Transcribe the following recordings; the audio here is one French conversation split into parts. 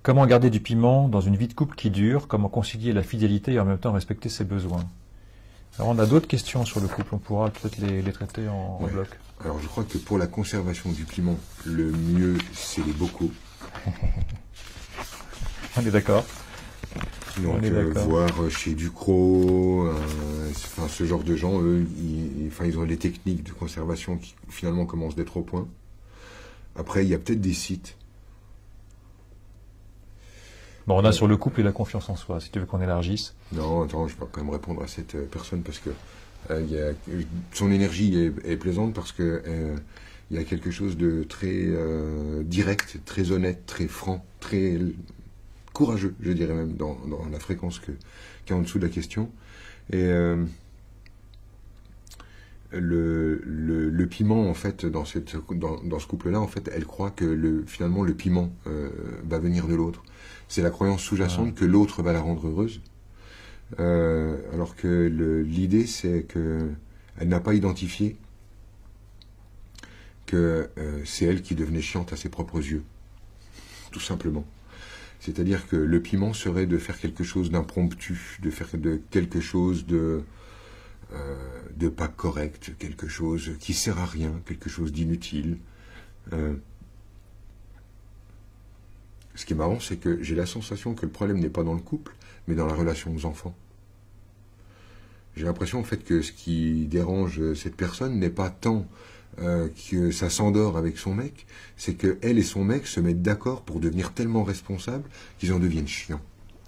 Comment garder du piment dans une vie de couple qui dure? Comment concilier la fidélité et en même temps respecter ses besoins? Alors on a d'autres questions sur le couple, on pourra peut-être les traiter en Ouais. bloc. Alors je crois que pour la conservation du piment, le mieux c'est les bocaux. On est d'accord. Donc On est d'accord. voir chez Ducros, enfin ce genre de gens, eux, ils ont des techniques de conservation qui finalement commencent d'être au point. Après, il y a peut-être des sites. Bon, on a sur le couple et la confiance en soi, si tu veux qu'on élargisse. Non, attends, je vais quand même répondre à cette personne parce que son énergie est plaisante parce que il y a quelque chose de très direct, très honnête, très franc, très courageux, je dirais même, dans la fréquence qui est en dessous de la question. Et le piment, en fait, dans ce couple-là, en fait, elle croit que finalement le piment va venir de l'autre. C'est la croyance sous-jacente que l'autre va la rendre heureuse. Alors que l'idée, c'est que elle n'a pas identifié que c'est elle qui devenait chiante à ses propres yeux. Tout simplement. C'est-à-dire que le piment serait de faire quelque chose d'impromptu, de faire quelque chose de pas correct, quelque chose qui sert à rien, quelque chose d'inutile. Ce qui est marrant, c'est que j'ai la sensation que le problème n'est pas dans le couple, mais dans la relation aux enfants. J'ai l'impression en fait que ce qui dérange cette personne n'est pas tant que ça s'endort avec son mec, c'est que elle et son mec se mettent d'accord pour devenir tellement responsables qu'ils en deviennent chiants.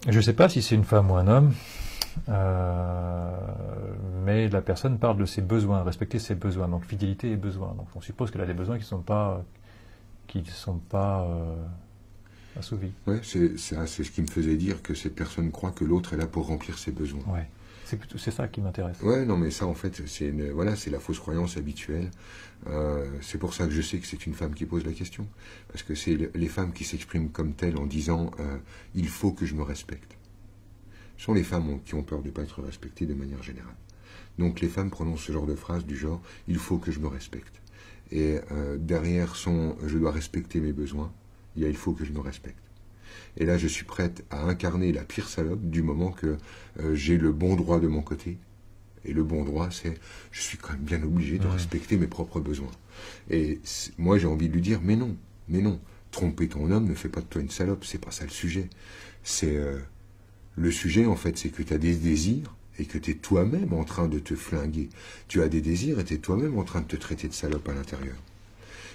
Je ne sais pas si c'est une femme ou un homme, mais la personne parle de ses besoins, respecter ses besoins, donc fidélité et besoins. Donc on suppose qu'elle a des besoins qui ne sont pas assouvis. Ouais, c'est ce qui me faisait dire que cette personne croit que l'autre est là pour remplir ses besoins. Ouais. C'est ça qui m'intéresse. Ouais, non, mais ça, en fait, c'est la fausse croyance habituelle. C'est pour ça que je sais que c'est une femme qui pose la question. Parce que c'est les femmes qui s'expriment comme telles en disant il faut que je me respecte. Ce sont les femmes qui ont peur de ne pas être respectées de manière générale. Donc les femmes prononcent ce genre de phrase du genre il faut que je me respecte. Et derrière son je dois respecter mes besoins, il y a il faut que je me respecte. Et là, je suis prête à incarner la pire salope du moment que j'ai le bon droit de mon côté. Et le bon droit, c'est je suis quand même bien obligé de respecter mes propres besoins. Et moi, j'ai envie de lui dire mais non. Tromper ton homme ne fait pas de toi une salope, c'est pas ça le sujet. C'est le sujet, en fait, c'est que tu as des désirs et que tu es toi-même en train de te flinguer. Tu as des désirs et tu es toi-même en train de te traiter de salope à l'intérieur.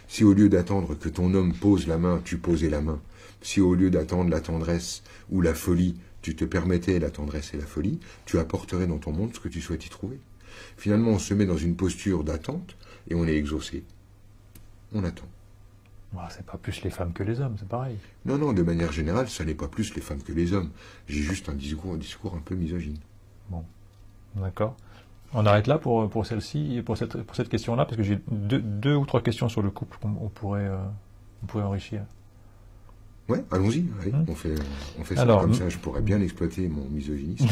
Si au lieu d'attendre que ton homme pose la main, tu posais la main, si au lieu d'attendre la tendresse ou la folie, tu te permettais la tendresse et la folie, tu apporterais dans ton monde ce que tu souhaites y trouver. Finalement, on se met dans une posture d'attente et on est exaucé. On attend. C'est pas plus les femmes que les hommes, c'est pareil. Non, de manière générale, ça n'est pas plus les femmes que les hommes. J'ai juste un discours un peu misogyne. Bon, d'accord. On arrête là pour celle-ci, pour cette question-là, parce que j'ai deux ou trois questions sur le couple qu'on pourrait enrichir. Ouais, allons-y, allez, on fait ça. Alors, comme ça, je pourrais bien exploiter mon misogynisme.